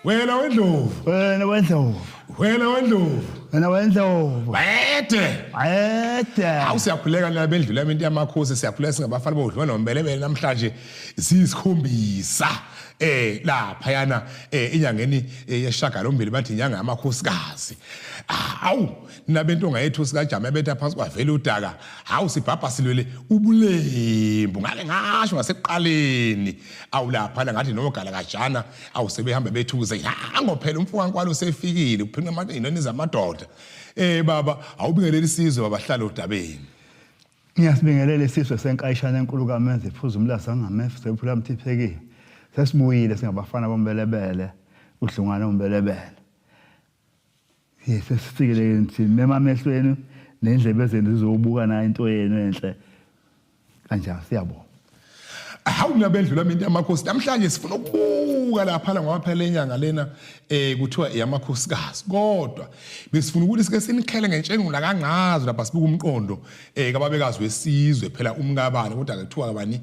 Wena wendlovu. Wena wendlovu. Wena wendlovu. Wena wendlovu. Wede. Awusiyakhuleka nabo endlula into yamakhosi siyakhuleka singabafana bodlwa nombelebele namhlanje siyisikhombisa lapha yana inyangeni yeshagalombili bathi inyanga yamakhosikazi. Awu nabentonga yethu sikajama betha phansi kwavela udaka. Hawu sibhabha silwele ubulembu ngale ngasho ngasekuqaleni. Awu lapha ngathi nogala kajana awusebehamba bethuze ngophela umfukankwana usefikile kuphinqa manje inoni zamadoda. Baba awubingeleli isizwe babahlala odabeni. Ngiyasibingelela isizwe senkayishana enkulu kaMenze iphuza umlazi angamefu sephula umthiphekile. Sesibuyile singabafana bombelebele udlungana umbelebele. Sesifikile ngithi mema amehlweni nendlebe zenu zizobuka na into yenu enhle kanjani siyabonga. Hawu nabendlula into yamakhosi namhlanje sifuna ukubuka lapha ngoba phela inyanga lena kuthiwa iyamakhosikazi kodwa besifuna ukuthi sike sinikhele ngentshengula kangazo lapha sibuka umqondo kababekazi wesizwe phela umkabana kodwa akuthiwa kabani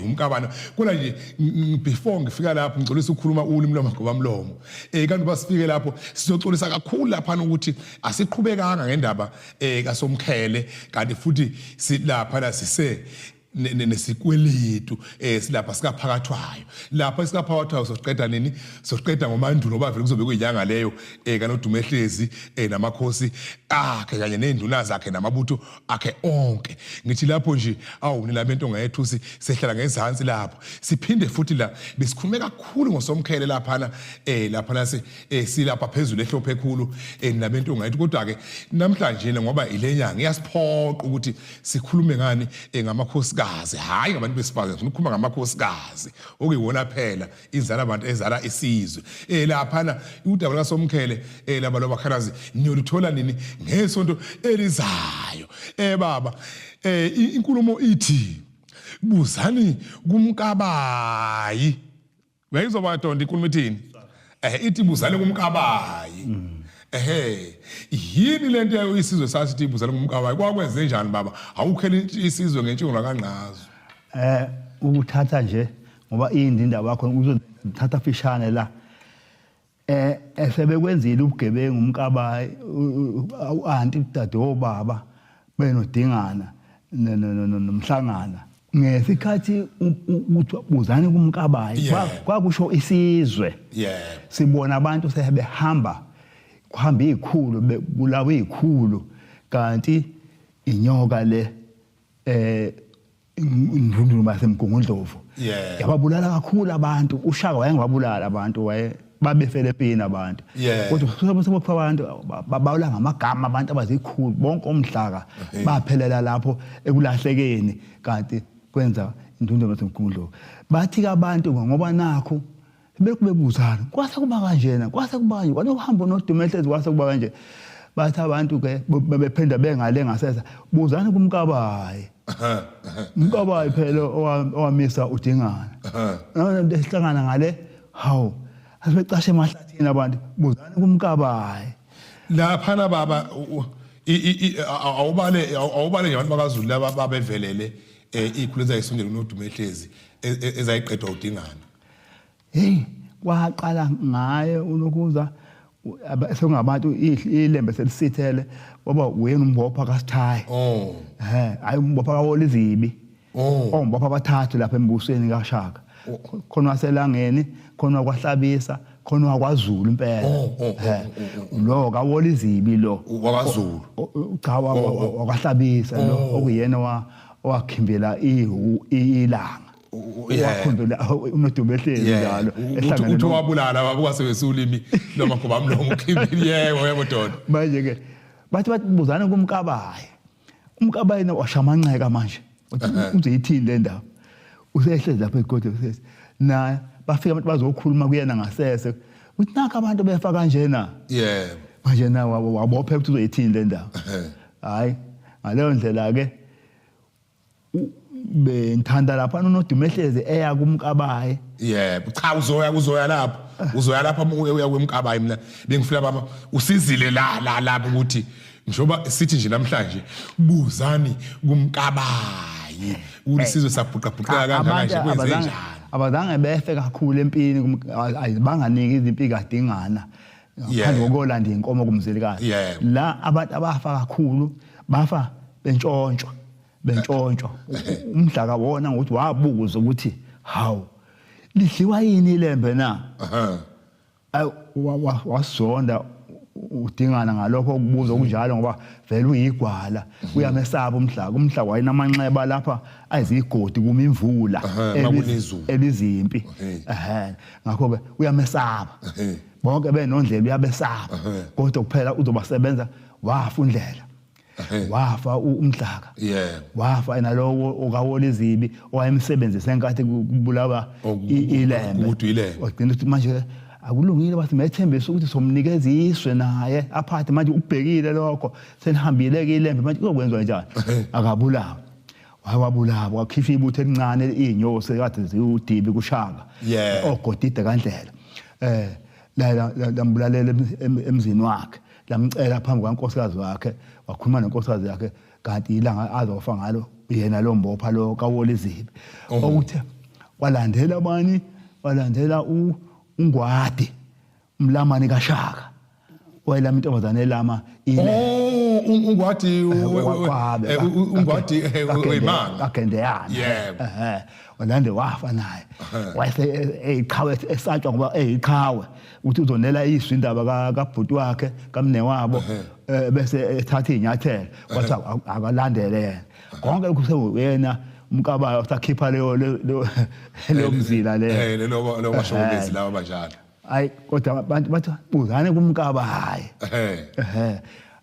umkabana kodwa nje before ngifika lapho ngicela ukukhuluma ulimi lwamagoba mlomo kanti basifike lapho sizoxolisa kakhulu lapha ukuthi asiqhubekanga ngendaba kaSomkhele kanti futhi silapha la sise nesikweletu silapha sikaphakathwayo lapha sikaphakathwayo soqeda nini soqeda ngomandulo bavele kuzobe kuyinyanga leyo kanoDumehlezi namakhosi akhe kanye nezinduna zakhe namabutho akhe onke ngithi lapho nje awu nilabentonga yethu sehlala ngezantsi lapho siphinde futhi la besikhulume kakhulu ngoSomkhele lapha lapha silapha phezulu ehlophe ekhulu nilabentonga yethu kodwa ke namhlanje ngoba ilenyanga iyasiphoqa ukuthi sikhulume ngani ngamakhosi hayi ngabantu besifazane ngifuna ukukhuluma ngamakhosikazi okuyiwona phela izala abantu ezala isizwe lapha udaba kaSomkhele laba lobakhalazi niyoluthola nini ngesonto elizayo baba inkulumo ithi buzani kumkabayi wayizoba tonda inkulumo ithini ithi buzani kumkabayi yini lento yayo isizwe sasithi ibuzana kumkabayi kwakwenze njani baba awukhele isizwe ngentshongo kanqazo ukuthatha nje ngoba indaba yakho uzothatha fishane la esebekwenzile ubugebengu umkabayi anti dade obaba benodingana nomhlangana ngesikhathi uthi buzani kumkabayi kwakusho isizwe sibona abantu sebehamba kuhamba izikhulu bebulawa izikhulu kanti inyoka le indundulu basemgungundlovu yababulala kakhulu abantu uShaka wayengabulala abantu babefele abantu kodwa sobopha abantu babawula ngamagama abantu abazikhulu bonke omhlaka baphelela lapho ekulahlekeni kanti kwenza indundulu basemgungundlovu bathi abantu ngoba nakho bekubuzana kwase kuba kanjena kwase kuba kanje kwanokuhamba noDumehlezi kwase kuba kanje bathi abantu ke bephenda bengale ngaseza buzani kumkabayi umkabayi phela owamisa uDingana nabo sihlangana ngale hawu asebecashe emahlathini abantu buzani kumkabayi lapha baba awubale nje abantu bakaZulu laba babevelele izikhulu ezayisondela noDumehlezi ezayiqedwa uDingana kwaqala ngaye unokuza sengabantu ilembe selisithele baba uyena umbopha kaSithayi hayi umbopha kaWolizibi umbopha abathathu lapha embusweni kaShaka khona waselangeni khona kwahlabisa khona wakwaZulu impela lo kaWolizibi lo wakwaZulu cha wakwahlabisa lo okuyena wakhimbela ilanga wakhombela unoDumehlezi njalo ehlangene uthi wabulala babuka sewesulimi lomagoba mlomo ukhimbili yebo doda manje ke bathi buzana kumkabayi umkabayi washamanxeka manje uthi yithini le ndaba usehlezi lapha eGodo usethi na bafika abantu bazokhuluma kuyena ngasese uthi naka abantu befa kanjena manje na wabophe ukuthi uzoyithini le ndaba hayi ngaleyo ndlela ke bengithanda lapha noDumehlezi eya kumkabayi cha uzoya lapha uzoya lapha uya kumkabayi mina bengifuna baba usizile lapha ukuthi njoba sithi nje namhlanje buzani kumkabayi ulisizwe sabhuqabhuqeka kangaka nje kwenze njani abazange befe kakhulu empini ayibanganiki izimpi kadingana ngaphandle kokulanda inkomo kumzilikazi la abantu abafa kakhulu bafa bentshontshwa umdlaka wona ukuthi wabuza ukuthi hawu lidliwa yini ilembe na wasonda udingana ngalokho ukubuza okunjalo ngoba vele uyigwala uyamesaba umhlaka wayinamanxeba lapha ayizigodi kuma imvula elizimpi ngakho ke uyamesaba bonke benondlela uyabesaba kodwa kuphela uzobasebenza wafa undlela wafa umdlaka wafa nalowo okawola izibi owayemsebenzisa enkathi kubulawa ilembe ogcina ukuthi manje akulungile bathi methembisa ukuthi somnikeza iswe naye aphathe manje ubhekile lokho senihambile ke ilembe manje kuzokwenziwa njani akabulawa wabulawa wakhipha ibutho elincane inyosi kade ziudibi kushaka ogodide kandlela lambulalela emzini wakhe lamcela phambi kwankosikazi wakhe wakhuluma nenkosikazi yakhe kanti ilanga azofa ngalo yena lo mbopha lo kawola izibi ukuthi walandela abani walandela uNgwadi umlamani kaShaka wayelama intombazane elama ile uNgwadi wemanga akendeyana walande wafa naye wayese eyiqhawe esatshwa ngoba eyiqhawe ukuthi uzonela iswi indaba kabhuti wakhe kamne wabo bese ethatha inyathelo wathi akalandele yena konke lokhu sewena umkabayo usakhipha leyo mzila lo bashobezi lawa banjalo hayi kodwa abantu bathi buzane kumkabayo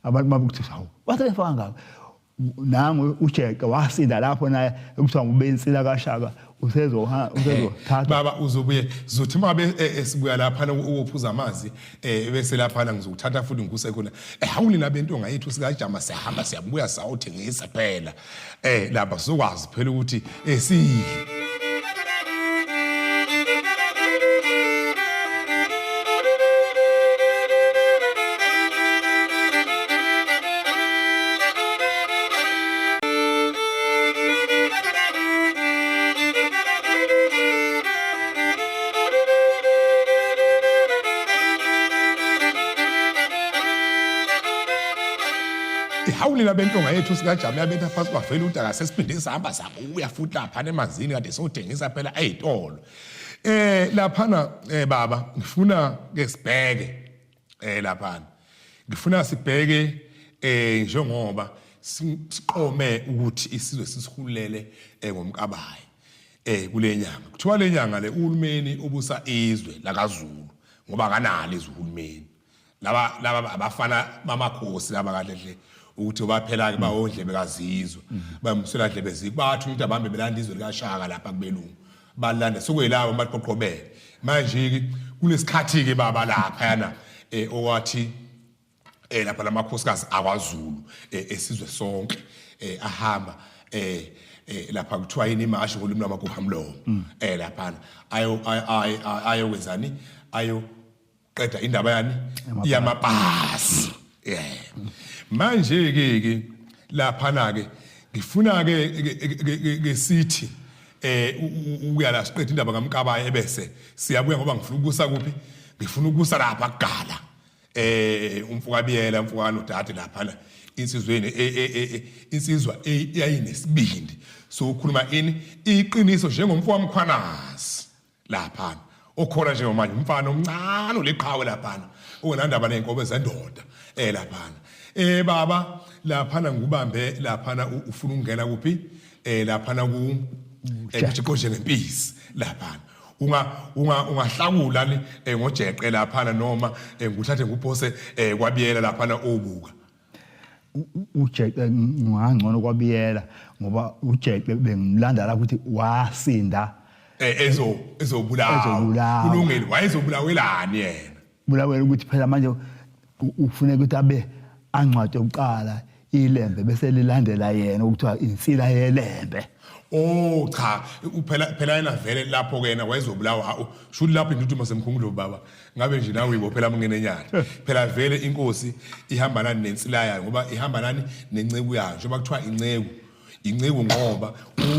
abantu babukuthi hawu wasefaka ngakho nangu uJeqe wasinda lapho naye ekuthiwa ngubensila kaShaka usezothatha baba uzobuye zothi mabe esibuya lapha ukuphuza amanzi bese lapha ngizokuthatha futhi ngikusekhona hawuni nabentonga yethu sikajama sihamba siyabuya sawuthengisa phela lapha sizokwazi phela ukuthi sidle ihawuli labentonga yethu sikajama yabetha phansi kwavela ukuthi akasesiphinde sihamba sabuya futhi lapha emanzini kade sothengisa phela ezitolo laphana baba ngifuna ke sibheke laphana ngifuna sibheke njengoba siqome ukuthi isizwe sisihulele ngomkabayi kulenyanga kuthiwa lenyanga le uhulumeni obusa izwe lakaZulu ngoba kanali izihulumeni laba abafana bamakhosi laba kahle ukuthi baphela ke bawondle bekazizwe bamsela dlebe zibathu ukuthi abambe belanda izwe likaShaka lapha kubelungu balanda sokuyilabo baqoqobele manje ke kunesikhathi ke baba lapha yana owathi lapha lamakhosikazi akwaZulu esizwe sonke ahamba lapha kuthiwa yini imashi ngolimi lwamaguhamlomo lapha ayo wenzani ayo qeda indaba yani yamapasi manje ke lapha na ke ngifuna ke sithi uya la siqeda indaba kaMkabayi ebese siyabuya ngoba ngifuna ukusa kuphi ngifuna ukusa lapha kuGala umfukabiyela umfukana udade lapha la insizweni insizwa eyayinesibindi so ukhuluma ini iqiniso njengomfo wamkhwanazi lapha okhona njengomanje umfana omncane oleqhawe lapha onandaba nenkobe zendoda lapha baba lapha ngubambe lapha ufuna ukungena kuphi lapha ku ejiqoshe ngempisi lapha ungahlakula ngoJeqe lapha noma nguthathe nguphose kwabiyela lapha obuka uJeqe ngangcono kwabiyela ngoba uJeqe bengimlanda la ukuthi wasinda ezobulawa kulungile wayezobulawelani yena bulawela ukuthi phela manje ufuneka ukuthi abe angcwade uqala ilembe bese lilandela yena ukuthiwa insila yelembe cha phela yena vele lapho ke yena wayezobulawa shuthi lapho indudumo semkhungulo baba ngabe nje nawe ibophela mungenenyana phela vele inkosi ihamba nani nensila yayo ngoba ihamba nani nenceku yayo njengoba kuthiwa inceku inceku ngoba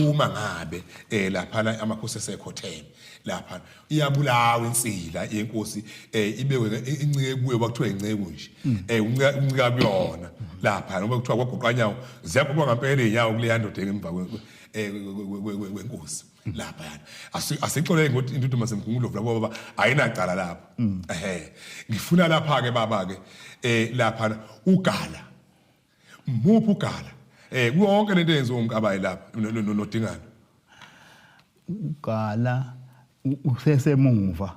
uma ngabe lapha amakhosi esekhotheme lapha iyabulawa insila yenkosi ibekwe incike kuyo bakuthiwa inceku nje uncika kuyona lapha ngoba kuthiwa kwagoqanyawo ziyaphuma ngempela inyawo kuleya ndoda emva kwenkosi lapha yana asixolele ngokuthi intuthu masemkhungudlovu lapho baba ayinacala lapha ngifuna lapha ke baba ke lapha ugala muphi ugala kuwonke lento yenziwa umkabayi lapha nodingana ugala usesemuva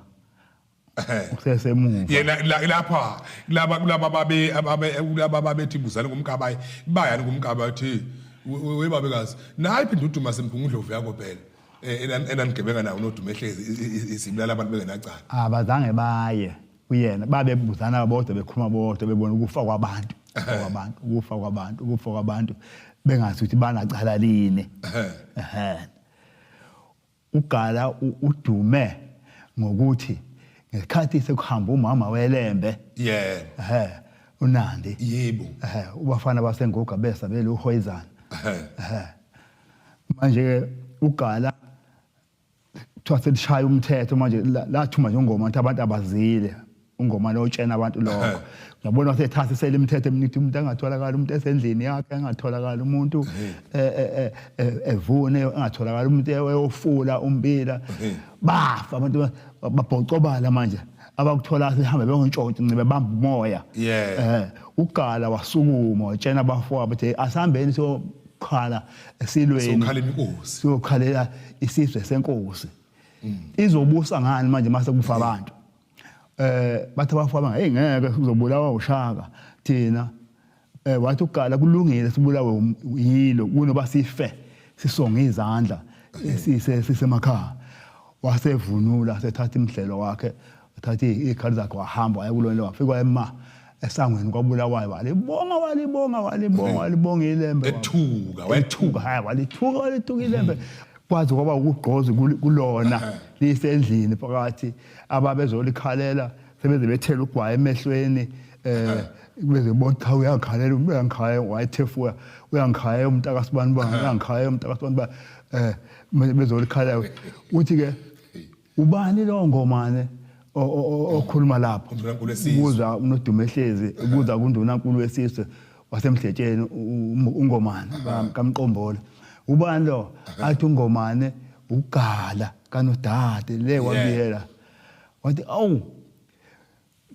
usesemuva yena lapha laba babethi buzana ngumkabayi bayani ngumkabayi thi webabekazi nayi phinda uduma semkhungudlovu yakho phela enanigebeka nawo nodume ehlezi isibulala abantu bengenacala abazange baye uyena babebuzana bodwa bekhuluma bodwa bebona ukufa kwabantu bengazi ukuthi banacala line ugala udume ngokuthi ngesikhathi sekuhamba umama weLembe uNandi yebo ubafana basengoga besa bele uHoyizana manje ugala twase lishaya umthetho manje lathuma nje ingoma ukuthi abantu abazile ungoma lotshena abantu lokho ngiyabona wasethatha sele imithetho emithi umuntu angatholakala umuntu esendlini yakhe angatholakala umuntu evune angatholakala umuntu eyofula umbila bafa abantu babhocobala manje abakuthola sihambe bengontshontshe ncibe bamba umoya ugala wasukuma watshena abafowabo bathi asihambeni sokhala esilweni sokhalela isizwe senkosi izobusa ngani manje mase kufa abantu bathi abafowabo ngeke sizobulawa uShaka thina wathi ugala kulungile sibulawe yilo kunoba sife sisonga izandla sisemakhaya wasevunula sethatha imhlelo wakhe uthatha ikhali zakhe wahamba wayekulona wafika ema esangweni kwabulawayo walibonga iLembe wethuka walithuka iLembe kwazi kwaba ukugqozi kulona lisendlini phakathi ababezolikhalela sebeze bethela ugwaye emehlweni beze botha uyangikhalela wayethefuya uyangikhaya umntakasibani uyangikhaya umntakasibani bezolikhalela uthi ke ubani lo ngomane okhuluma lapho ubuza uNodumehlezi ubuza kuNdunankulu wesizwe wasemhletsheni ungomane kaMqombola ubani lo athi ungomane ugala kaNodade le wabiyela wathi awu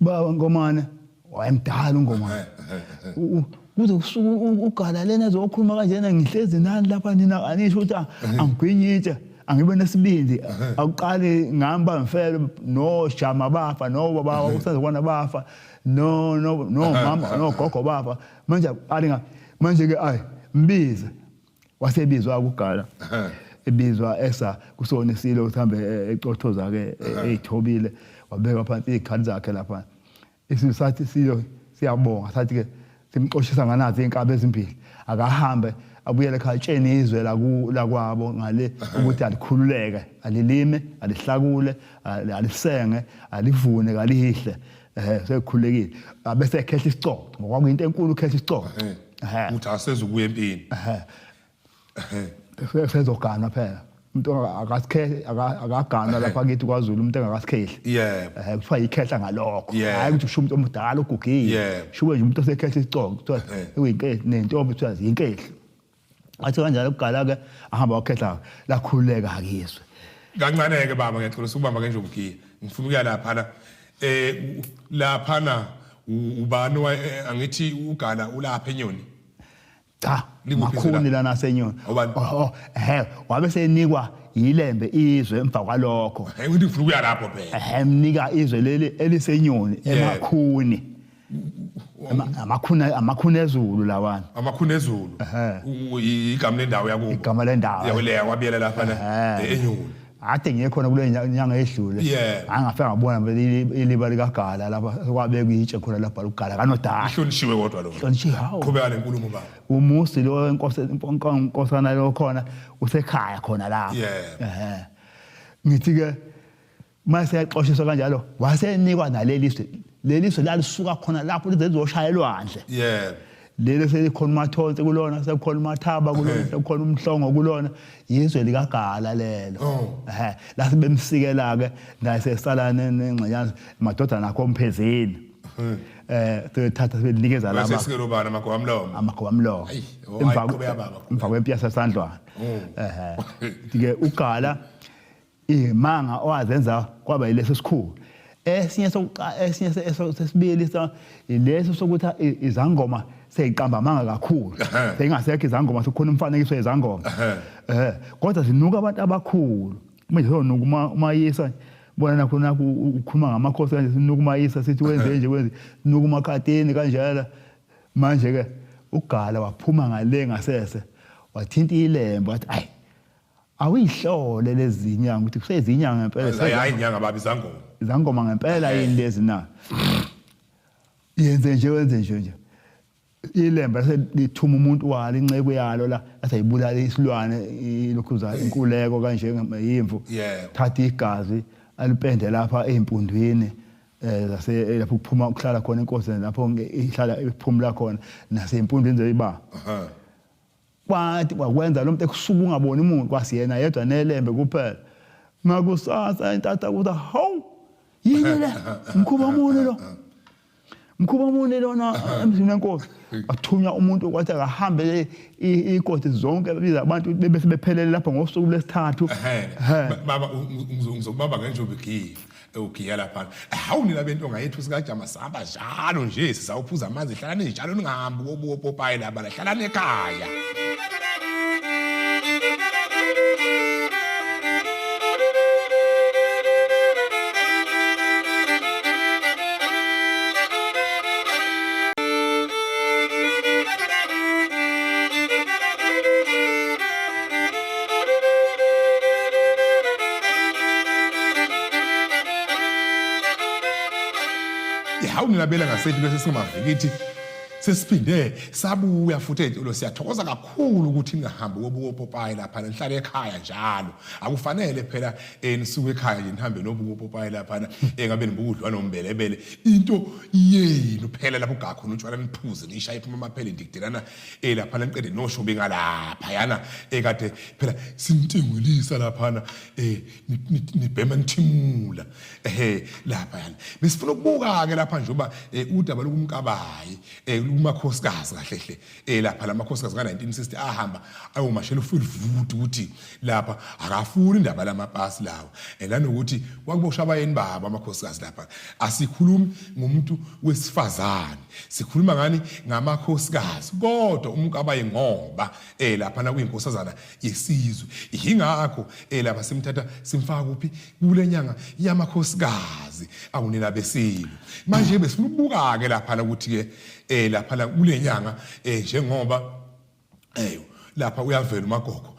ba ngomane wayemdala ungomane kuze usuku ugala lena ezokhuluma kanjena ngihlezi nani lapha nina anisho ukuthi angigwinyitshe angibe nesibindi akuqali ngihamba mfelo no Jama bafa no baba usazokwana bafa no mama no gogo bafa manje alinga manje ke mbize wasebizwa ukugala ebizwa esa kusona isilo uhambe ecothoza ke eyithobile wabeka phansi ikhali zakhe lapha isisathi silo siyabonga sathi ke simxoshisa nganazi inkaba ezimbili akahambe abuyele ekhaya tsheni izwe lakwabo ngale ukuthi alikhululeke alilime alihlakule alisenge alivune kalihle sekukhulekile bese ekhehla isicoco ngoba kuyinto enkulu ukhehla isicoco uthi asezukuya empini sezogana phela umuntu akagana lapha kithi kwaZulu umuntu engakasikhehli kuthiwa yikhehla ngalokho hayi ukuthi kusho umuntu omdala ogugile shuwe nje umuntu osekhehla isicoco kuthiwa kuyinkehli nentombi kuthiwa yinkehli athi kanjalo ukugala ke ahamba wakhehla lakhululeka akizwe kancane ke baba ngiyacela ukubamba ke nje umgiya ngifuna ukuya lapha lapha ubani angithi ugala ulapha enyoni cha makhuni lana senyoni wabe senikwa yiLembe izwe emva kwalokho ukuthi ufuna ukuya lapho phela emnika izwe leli elisenyoni emakhuni amakhuni ezulu lawana amakhuni ezulu igama lendawo yakubo igama lendawo yakuleya kwabiyela lapha enyoni ade ngiyekhona kule nyanga edlule angafika ngabona iliba likagala lapha kwabekwa itshe khona lapha ugala kaNodala ihlonishwe kodwa lo hlonishwe hawo qhubeka lenkulumo baba umusi lo inkosana lo khona usekhaya khona lapha ngithi ke mase yaxoshiswa kanjalo wasenikwa naleli lizwe lalisuka khona lapho lizoshaya elwandle lelo selikhona uMathonse kulona sekukhona uMathaba kulona sekukhona uMhlongo kulona yizwe likaGala lelo la sebemsikela ke naye sesala nengxenyazi madodana akho Mphezeni thatha sebenikeza laba basesikelo bana amagowamlomo emva kwempi yaseSandlwana ke uGala imanga owazenza kwaba yileso sikhulu esinye sesibili ileso sokuthi izangoma seyiqamba amanga kakhulu sengasekho izangoma sokukhona umfanekiso wezangoma kodwa zinuka abantu abakhulu manje sonuka umayisa bona nakhona ukukhuluma ngamakhosi kanje sinuka umayisa sithi wenze nje wenze nuka umakhatini kanjalo manje ke uGala waphuma ngale ngasese wathinta ilembe wathi ayi awihlole lezi inyanga ukuthi kusezinyanga ngempela hayi inyanga baba izangoma ngempela yini lezi na yenze nje wenze nje ilembe selithuma umuntu walo inceke yalo la asayibulala isilwane ilokhuza inkuleko kanje ngimvu thatha igazi alipende lapha ezimpundwini zase lapho kuphuma ukuhlala khona inkosi lapho ihlala iphumula khona nasempundwini zeyiba kwathi wakwenza lo muntu ekusuka ungaboni umuntu kwasiyena yedwa nelembe kuphela ngakusasa intata kuthi hawu yini le mkhuba muni lona emzini wenkosi athunya umuntu kwathi akahambe iinkosi zonke biza abantu bese bephelele lapha ngosuku lesithathu baba ngizokubamba ngenjobi ugiya lapha hawu nina bentonga yethu sikaJama sihamba njalo nje sizawuphuza amanzi hlalani njalo ningahambi kobupopayi laba hlalani ekhaya hawu nilabela ngasethi bese singavikithi sesiphinde sabuya futhi lo siyathokoza kakhulu ukuthi ningahambi kobupopayi lapha nihlale ekhaya njalo akufanele phela nisuke ekhaya nje nihambe nobupopayi lapha engabe nibukudlwa nombelebele into yenu phela lapho gakho notshwala niphuze nishaye iphuma amaphele ndikudelana lapha niqede noshobe ngalapha yana ekade phela sinintengulisa lapha nibhema nithimula lapha yana besifuna ukubuka ke lapha nje uba udaba lokumkabayi umakhosikazi kahle lapha lamakhosikazi ka1960 ahamba ayomashela uFulvuti ukuthi lapha akafuni indaba lamapasi lawo nanokuthi wakubosha abayeni baba amakhosikazi lapha asikhulumi ngomuntu wesifazane sikhuluma ngani ngamakhosikazi kodwa umkabayi ngoba lapha na kuyinkosazana yesizwe ingakho lapha simthatha simfaka kuphi kule nyanga yamakhosikazi awunina besilo manje besifuna ukubuka ke lapha ukuthi ke lapha la kule nyanga njengoba lapha uyavela uMagogo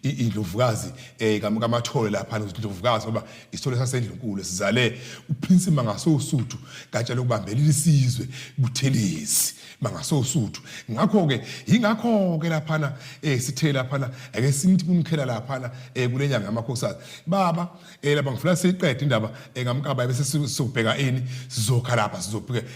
indlovukazi kaMathole lapha indlovukazi ngoba isithole sasendlunkulu sizale uPrince Mangasosuthu gatsha lokubambela isizwe kuThelezi Mangasosuthu ngakho ke ingakho ke lapha sithe lapha ake simthi kumkhela lapha kule nyanga yamakhosazi baba lapha ngifuna siqede indaba ngamkabayi bese sizobheka sizokha lapha sizobheka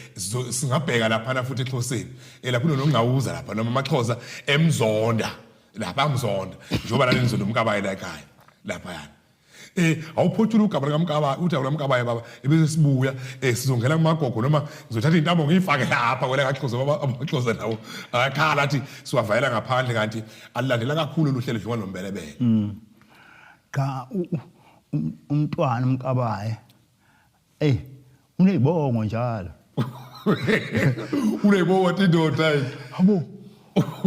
singabheka lapha futhi eXhoseni lapha kunonongawuza lapha noma amaXhosa emzonda lapha amzonda njoba la nizondo umkabayi la ekhaya lapha yana awuphothula ugaba likaMkabayi uthi awulamkabayi baba ebese sibuya sizongena kuMagogo noma ngizothatha intambo ngiyifake lapha kwela kaXhosa baba amaXhosa nawo akhala athi siwavayela ngaphandle kanti alilandela kakhulu luhlelo dlunga nombelebele cha umntwana umkabayi unezibongo njalo unezibongo tindoda habo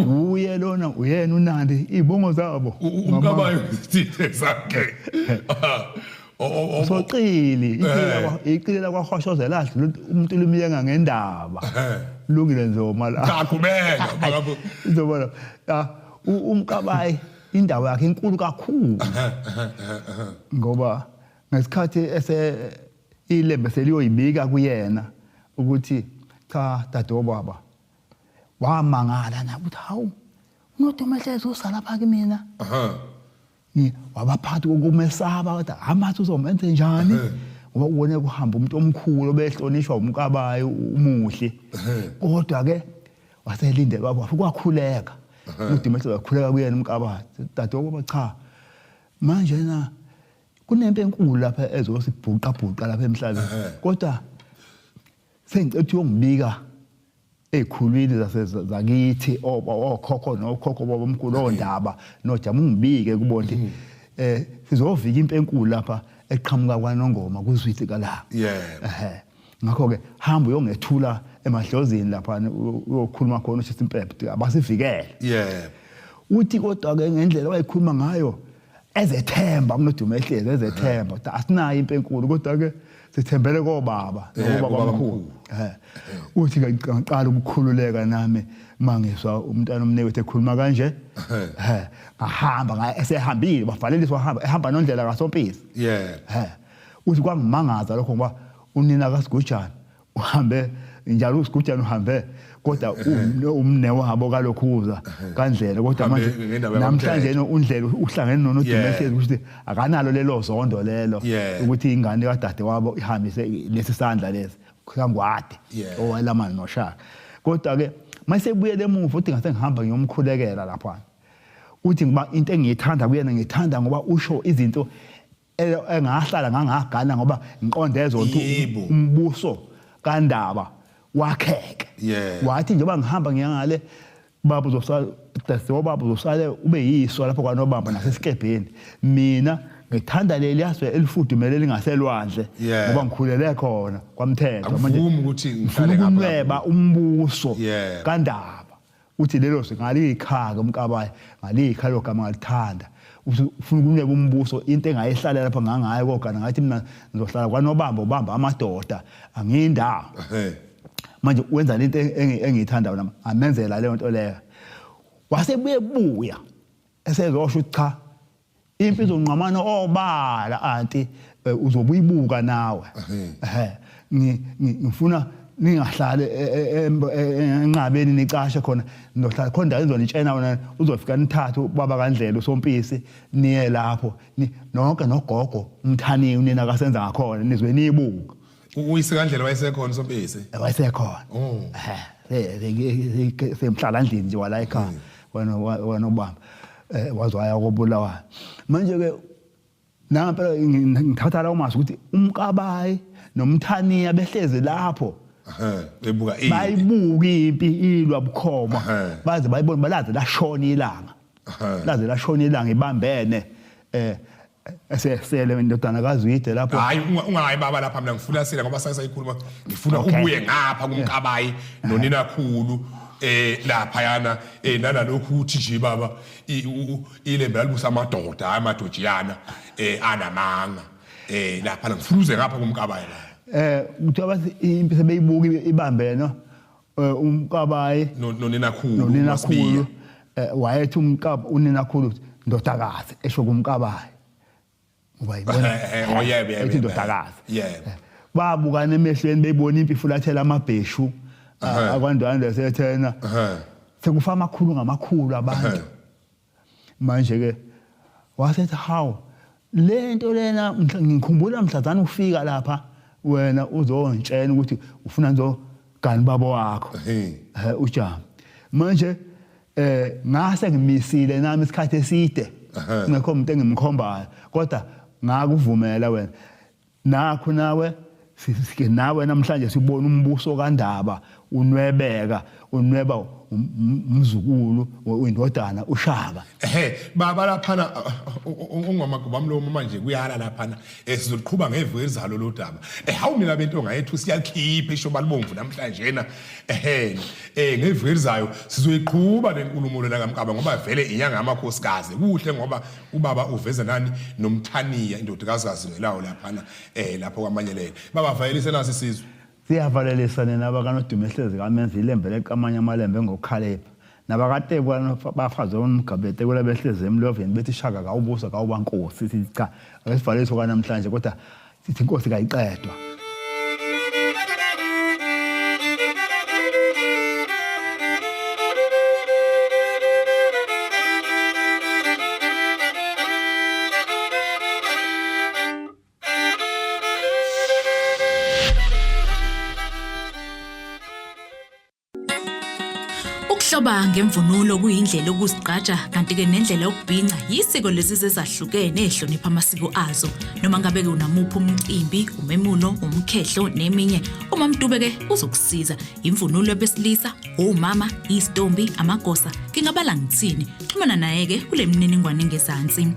uye lona uyena uNandi izibongo zabo umkabayi isithe sakhe soqili iqila kwaHoshozela umuntu lumiyenga ngendaba lungile nzoma la qhubeka bakapho izobona umkabayi indawo yakhe inkulu kakhulu ngoba ngesikhathi ilembe seliyoyibika kuyena ukuthi cha dadobaba wamangala na ukuthi hawu uNodomehlezi usala lapha kimi ni wabaphathi kokumesaba kodwa amathi uzomenze njani ngoba ubone kuhamba umuntu omkhulu obehlonishwa umkabayi umuhle kodwa ke waselinde kwakhuleka uDimetse wakhuleka kuyena uMkabayi dadewabo cha manje na kunempe enkulu lapha ezosibhuqa lapha emhlabeni kodwa sengicethe uyongibika ezikhulwini zakithi okhokho nokhokho babomkhulu ondaba nojama ungibike kubonke sizovika impe enkulu lapha eqhamuka kwaNongoma kuzwithi kala ngakho ke hamba uyongethula emadlozini lapha uyokhuluma khona uSisi Mpepho abasivikele uthi kodwa ke ngendlela wayikhuluma ngayo ezethemba kunodumo ehlezi ezethemba asinayo impe enkulu kodwa ke sithembele kobaba nobabamkhulu uthi ngaqala ukukhululeka nami mangiswa umntana omnewethu ekhuluma kanje ahamba esehambile bavaleliswa ehamba nondlela kaSompisi uthi kwangimangaza lokho ngoba unina kaSigujana uhambe njalo uSigujana uhambe kodwa umne wabo kalokhuza kandlela kodwa manje namhlanje undlela uhlangene noNodimeshezi ukuthi akanalo lelo zondo lelo ukuthi ingane kadade wabo ihambise lesi sandla lesi kangwade owalamani noShaka kodwa ke mayisebuyele emuva uthi ngase ngihamba ngiyomkhulekela lapha uthi ngiba into engiyithanda kuyena ngithanda ngoba usho izinto engahlala ngangagana ngoba ngiqonde zonke umbuso kaNdaba wakheke wathi njengoba ngihamba ngiyangale baba uzosala baba uzosala ube yiswa lapho kwaNobamba nasesikebheni mina ngithanda leli yaswe elifudumele lingaselwandle ngoba ngikhulele khona kwaMthetho manje ukuthi ngihlale ngapha umbuso kaNdaba uthi lelo singalikhaka uMkabayi ngalikha lo gama ngalithanda ufuna ukuneka umbuso into engayihlalela lapha ngangayo kokana ngathi mina ngizohlala kwaNobamba ubamba amadoda angiyindawo manje wenza into engiyithanda nami amenzela leyo nto leyo wasebuya esezosho cha impi zonqamana obala anti uzobuyibuka nawe ngifuna ningahlali enqabeni nicashe khona ndohlala khona izonitshena wena uzofika nithathu baba kaNdlela uSompisi niye lapho nonke nogogo umthani unina kasenza ngakhona nizwe niyibuka uyise kaNdlela wayesekhona uSompisi wayesekhona semhlala endlini nje wala ekhaya wena ubamba wazwaya kobulawayo manje ke nampela ngithatha lawo mazi ukuthi uMkabayi nomthaniya behlezi lapho bebuka bayibuka impi ilwa bukhoma baze bayibona balaze lashona ilanga ibambene esesele indodana kaZwide lapho hayi ungayi baba lapha mina ngifuna sila ngoba sayikhuluma ngifuna ubuye ngapha kuMkabayi nonina khulu lapha yana nalokhu uthi nje baba ilembe lalibusa amadoda amadojiyana anamanga lapha ngifuluze ngapha kuMkabayi la uthi abathi impi sebeyibuka ibambene uMkabayi nonina khulu wayethi unina khulu ndodakazi esho kuMkabayi ngoba yibona yebo ndodakazi babukana emehlweni beyibona impi fulathela amabheshu akwandwandwe sethena sekufa amakhulu ngamakhulu abantu manje ke wasethi hawo lento lena ngikhumbula mhlazana ufika lapha wena uzontshela ukuthi ufuna nzogani babo wakho uJama manje ngase ngimisile nami isikhathi eside ngekho umuntu engimkhombayo kodwa ngakuvumela wena nakho nawe sike nawe namhlanje sibona umbuso kaNdaba unweba umzukulu wendodana uShaka baba laphana ungomagubamlomo manje kuyala laphana sizoqhubha ngeveli zalo lo daba hawu mina bento ngayethu siyalikhipha isho balibomvu namhlanje na ngeveli zayo sizoyiqhubha lenkulumo lena kaMkaba ngoba vele inyanga yamakhosikazi kuhle ngoba ubaba uveze nani nomthaniya indodakazi lawo laphana lapho kwamanyelela baba vayelise nasi isizwe siyavalelisa naba kaNodimeshezi kamenza ilembe leqamanya amalembe ngokukhalepha nabakatebwa bafaze umgabete kwela behleze emloveni bethi Shaka kawubusa kawubankosi sithi cha akasivaleliswa kanamhlanje kodwa sithi inkosi kayiqedwa Ukuhloba ngemvunulo kuyindlela yokuzigqaja kanti ke nendlela yokubhinca yisiko lezizwe ezahlukene ehlonipha amasiko azo. Noma ngabe unamuphi umcimbi, umemulo, umkhehlo neminye, uMaMdube ke uzokusiza. Imvunulo yabesilisa, omama, izitombi, amagosa, ngingabala ngitsini. Xhumana naye ke kule mininingwane ngezansi.